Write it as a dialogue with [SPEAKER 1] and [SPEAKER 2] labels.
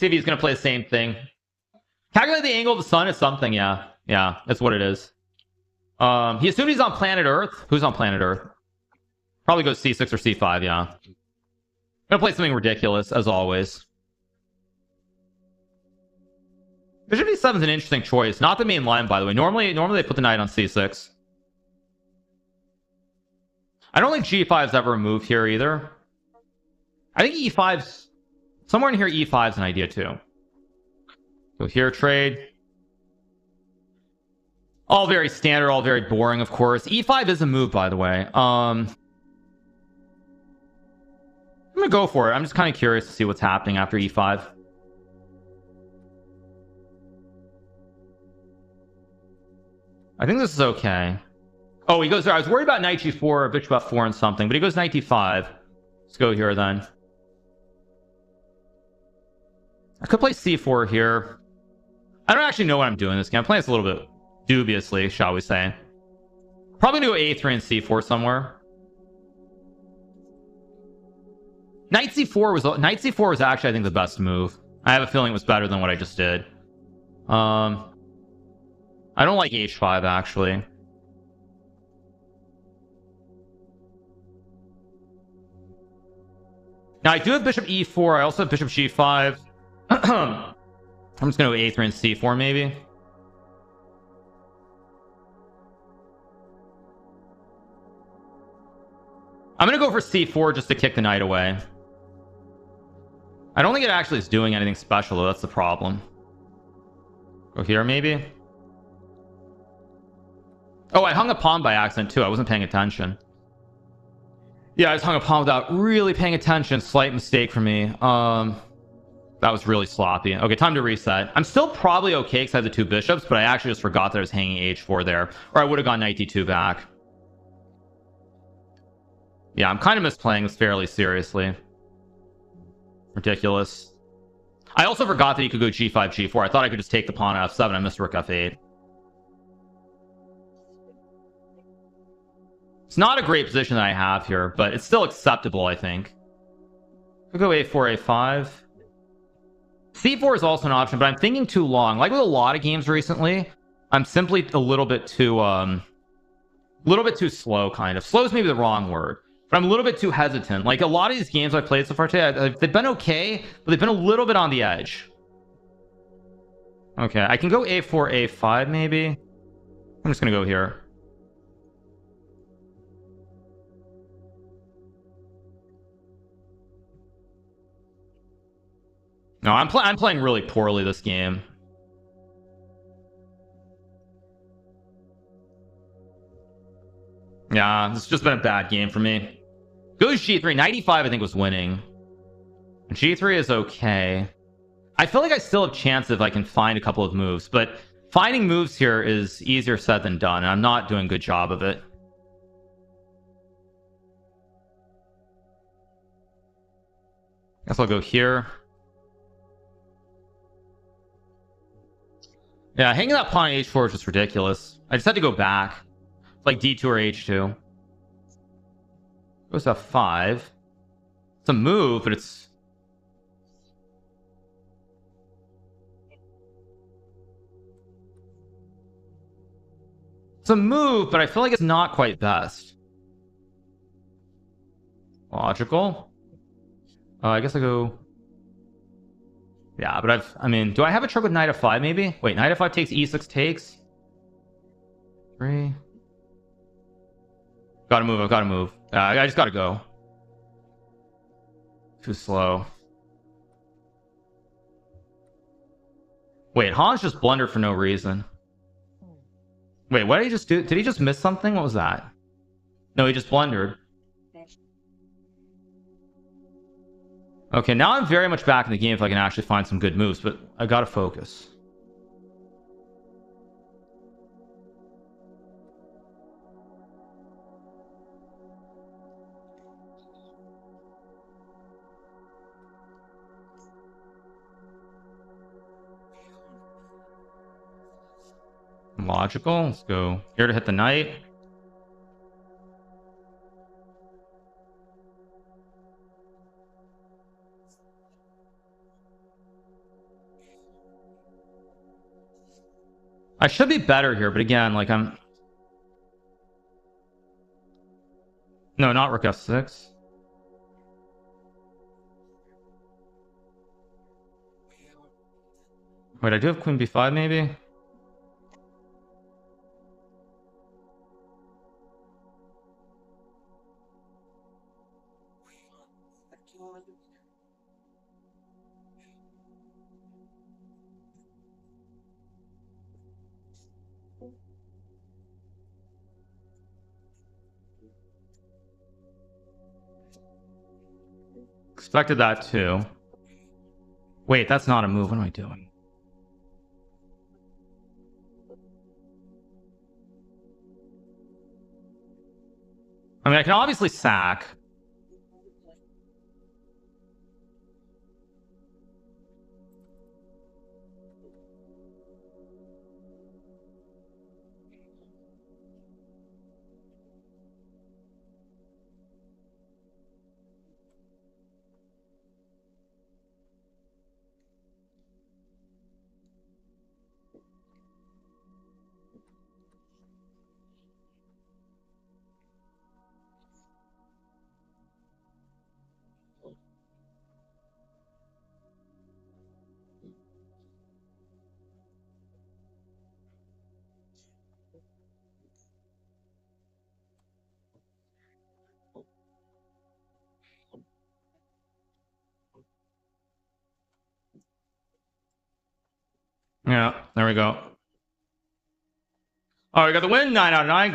[SPEAKER 1] See if he's gonna play the same thing. Calculate the angle of the sun is something, yeah. Yeah, that's what it is. He assumed he's on planet Earth. Who's on planet Earth? Probably goes C6 or C5, yeah. I'm gonna play something ridiculous, as always. Bishop E7 is an interesting choice. Not the main line, by the way. Normally they put the knight on C6. I don't think G5's ever a move here either. I think E5's... Somewhere in here, E5's an idea too. Go here, trade. All very standard, all very boring, of course. E5 is a move, by the way. I'm gonna go for it. I'm just kind of curious to see what's happening after E5. I think this is okay. Oh, he goes there. I was worried about knight G4, bishop F4 and something, but he goes knight D5. Let's go here then. I could play C4 here. I don't actually know what I'm doing this game. I'm playing this a little bit dubiously, shall we say. Probably gonna go A3 and C4 somewhere. Knight C4 was actually, I think, the best move. I have a feeling it was better than what I just did. I don't like H5 actually. Now I do have bishop E4. I also have bishop G5. I'm just gonna go A3 and C4 maybe. I'm gonna go for C4 just to kick the knight away. I don't think it actually is doing anything special though. That's the problem. Go here maybe. Oh, I hung a pawn by accident too. I wasn't paying attention. Yeah, I just hung a pawn without really paying attention. Slight mistake for me. That was really sloppy. Okay, time to reset. I'm still probably okay because I have the two bishops, but I actually just forgot that I was hanging H4 there. Or I would have gone knight D2 back. Yeah, I'm kind of misplaying this fairly seriously. Ridiculous. I also forgot that he could go G5, G4. I thought I could just take the pawn at F7. I missed rook F8. It's not a great position that I have here, but it's still acceptable, I think. Could go A4, A5. C4 is also an option, but I'm thinking too long. Like with a lot of games recently, I'm simply a little bit too slow, kind of. Slow is maybe the wrong word, but I'm a little bit too hesitant. Like a lot of these games I've played so far today, they've been okay, but they've been a little bit on the edge. Okay, I can go A4, A5 maybe. I'm just gonna go here. No, I'm playing really poorly this game. Yeah, it's just been a bad game for me. Goes G3. 95 I think was winning. G3 is okay. I feel like I still have chance if I can find a couple of moves, but finding moves here is easier said than done, and I'm not doing a good job of it. Guess I'll go here. Yeah, hanging that pawn on H4 is just ridiculous. I just had to go back. It's like D2 or H2. Goes to F5. It's a move, but it's... It's a move, but I feel like it's not quite best. Logical. I guess I go... Yeah, but I mean, do I have a trick with knight F5 maybe? Wait, knight F5 takes, E6 takes. 3. Gotta move, I've gotta move. I just gotta go. Too slow. Wait, Hans just blundered for no reason. Wait, what did he just do? Did he just miss something? What was that? No, he just blundered. Okay, now I'm very much back in the game if I can actually find some good moves, but I gotta focus. Logical. Let's go here to hit the knight. I should be better here, but again, like I'm... No, not rook f6. Wait, I do have queen b5 maybe? Expected that too. Wait, that's not a move. What am I doing? I mean, I can obviously sack. Yeah, there we go. Oh, we got the win, 9 out of 9.